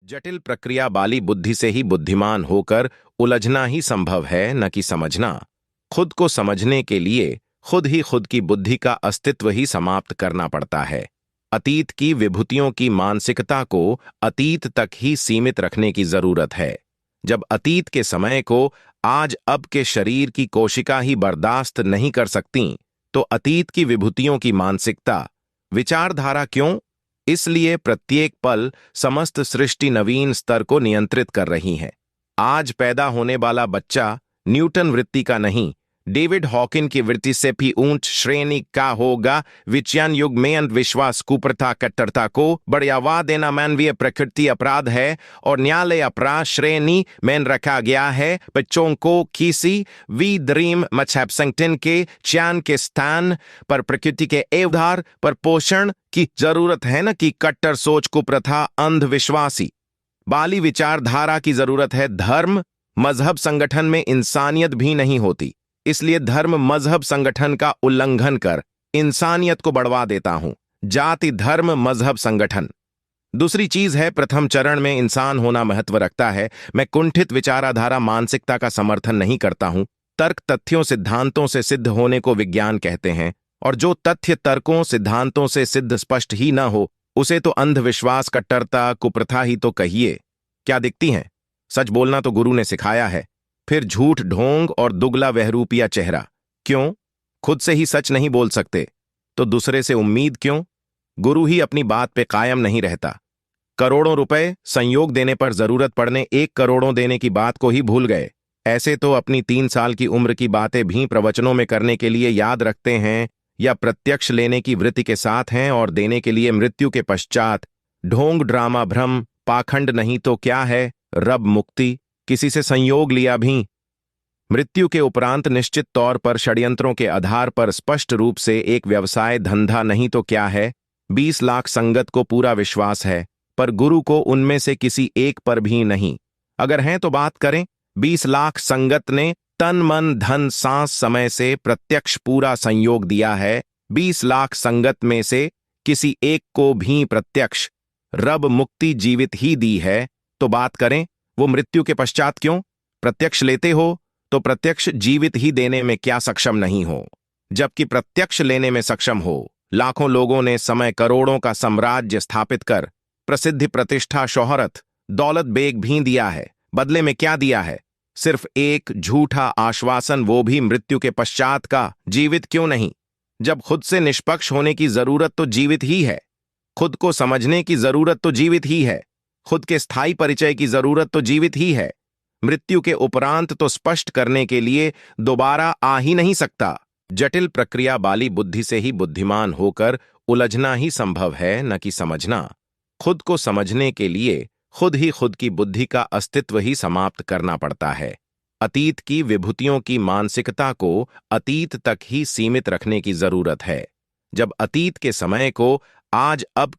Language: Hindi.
जटिल प्रक्रिया बाली बुद्धि से ही बुद्धिमान होकर उलझना ही संभव है, न कि समझना। खुद को समझने के लिए खुद ही खुद की बुद्धि का अस्तित्व ही समाप्त करना पड़ता है। अतीत की विभूतियों की मानसिकता को अतीत तक ही सीमित रखने की जरूरत है। जब अतीत के समय को आज अब के शरीर की कोशिका ही बर्दाश्त नहीं कर सकती, तो अतीत की विभूतियों की मानसिकता, विचारधारा क्यों? इसलिए प्रत्येक पल समस्त सृष्टि नवीन स्तर को नियंत्रित कर रही है। आज पैदा होने वाला बच्चा न्यूटन वृत्ति का नहीं, डेविड हॉकिन की वृत्ति से भी ऊंच श्रेणी का होगा। विज्ञान युग में अंधविश्वास, कुप्रथा, कट्टरता को बढ़ावा देना मानवीय प्रकृति अपराध है और न्यायालय अपराध श्रेणी में रखा गया है। बच्चों को किसी वी ड्रीम मछैप संगठन के चयन के स्थान पर प्रकृति के आधार पर पोषण की जरूरत है, न कि कट्टर सोच, कुप्रथा, अंधविश्वासी बाली विचारधारा की जरूरत है। धर्म मजहब संगठन में इंसानियत भी नहीं होती, इसलिए धर्म मजहब संगठन का उल्लंघन कर इंसानियत को बढ़वा देता हूं। जाति, धर्म, मजहब, संगठन। दूसरी चीज है, प्रथम चरण में इंसान होना महत्व रखता है। मैं कुंठित विचारधारा मानसिकता का समर्थन नहीं करता हूं। तर्क तथ्यों सिद्धांतों से सिद्ध होने को विज्ञान कहते हैं, और जो तथ्य तर्कों सिद्धांतों से सिद्ध स्पष्ट ही न हो, उसे तो अंधविश्वास, कट्टरता, कुप्रथा ही तो कहिए। क्या दिखती हैं? सच बोलना तो गुरु ने सिखाया है, फिर झूठ, ढोंग और दुगला वहरूपिया चेहरा। क्यों? खुद से ही सच नहीं बोल सकते तो दूसरे से उम्मीद क्यों? गुरु ही अपनी बात पे कायम नहीं रहता। करोड़ों रुपए संयोग देने पर जरूरत पड़ने 1 करोड़ देने की बात को ही भूल गए। ऐसे तो अपनी 3 साल की उम्र की बातें भी प्रवचनों में करने के लिए याद रखते हैं, या प्रत्यक्ष लेने की वृत्ति के साथ हैं और देने के लिए मृत्यु के पश्चात। ढोंग, ड्रामा, भ्रम, पाखंड नहीं तो क्या है? रब मुक्ति। किसी से संयोग लिया भी मृत्यु के उपरांत निश्चित तौर पर षड्यंत्रों के आधार पर स्पष्ट रूप से एक व्यवसाय धंधा नहीं तो क्या है? 20 लाख संगत को पूरा विश्वास है, पर गुरु को उनमें से किसी एक पर भी नहीं। अगर हैं तो बात करें। 20 लाख संगत ने तन, मन, धन, सांस, समय से प्रत्यक्ष पूरा संयोग दिया है। 20 लाख संगत में से किसी एक को भी प्रत्यक्ष रब मुक्ति जीवित ही दी है, तो बात करें। वो मृत्यु के पश्चात क्यों? प्रत्यक्ष लेते हो तो प्रत्यक्ष जीवित ही देने में क्या सक्षम नहीं हो, जबकि प्रत्यक्ष लेने में सक्षम हो। लाखों लोगों ने समय, करोड़ों का साम्राज्य स्थापित कर प्रसिद्धि, प्रतिष्ठा, शोहरत, दौलत, बेग भी दिया है। बदले में क्या दिया है? सिर्फ एक झूठा आश्वासन, वो भी मृत्यु के पश्चात का। जीवित क्यों नहीं? जब खुद से निष्पक्ष होने की जरूरत तो जीवित ही है, खुद को समझने की जरूरत तो जीवित ही है, खुद के स्थायी परिचय की जरूरत तो जीवित ही है। मृत्यु के उपरांत तो स्पष्ट करने के लिए दोबारा आ ही नहीं सकता। जटिल प्रक्रिया बाली बुद्धि से ही बुद्धिमान होकर उलझना ही संभव है, न कि समझना। खुद को समझने के लिए खुद ही खुद की बुद्धि का अस्तित्व ही समाप्त करना पड़ता है। अतीत की विभूतियों की मानसिकता को अतीत तक ही सीमित रखने की जरूरत है। जब अतीत के समय को आज अब